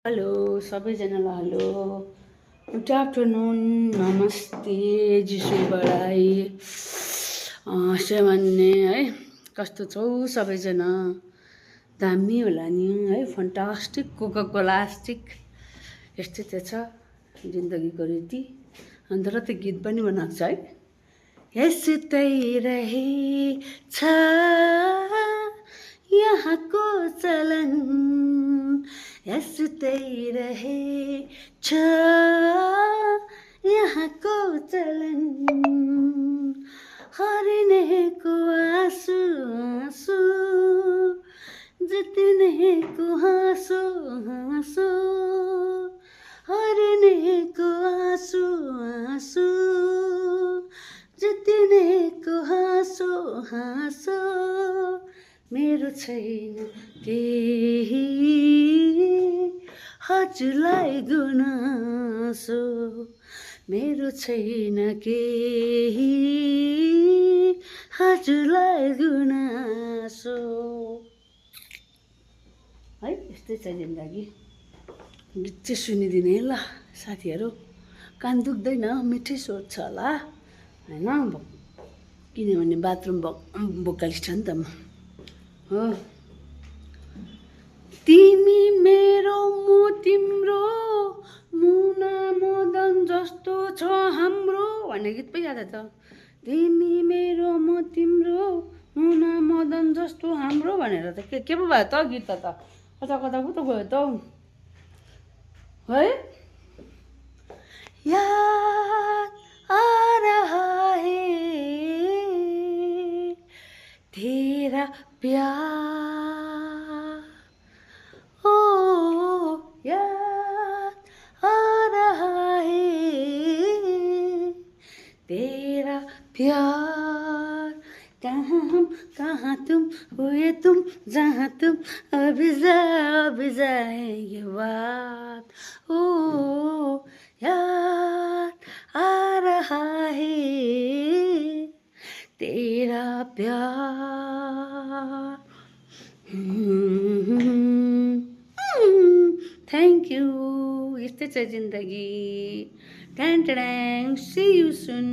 hello सबैजनालाई hello good afternoon नमस्ते जिसु बडाई सेवान्ने है कस्तो छौ सबैजना दामी होला नि है फन्टास्टिक कोकाकोलास्टिक यस्तै त छ जिन्दगीको रीति अन्त र त्यो गीत पनि बनाएको छ है यस्तै रहेछ यहाँको चलन यस्तै रहेछ यहाँको चलन हरिनेको आँसु आँसु जित्नेको हाँसो हाँसो हरिनेको आँसु आँसु जित्नेको हाँसो हाँसो मेरो छैन केही हजुरलाई गुनासो मेरो छैन केही हजुरलाई गुनासो है यस्तै छ जिन्दगी गीत चाहिँ सुनिदिने ल साथीहरू कान दुख्दैन मिठै सोध्छ होला होइन किनभने बाथरुम भोकालिस्ट हो नि त म हो तिमी मेरो म तिम्रो मुना मदन जस्तो छ हाम्रो भन्ने गीत पो याद त तिमी मेरो म तिम्रो मुना मदन जस्तो हाम्रो भनेर त के पो भयो त गीत त कता कता पो त गयो त है याद आ रहा है तेरा प्यार ओ याद आ रहा है तेरा प्यार कहाँ हम कहाँ तुम हुए तुम जहाँ तुम अभी जाएंगे बात ओ याद आ रहा है तेरा प्यार थ्याङ्क यू यस्तै छ जिन्दगी ट्याङ ट्याङ सी यू सुन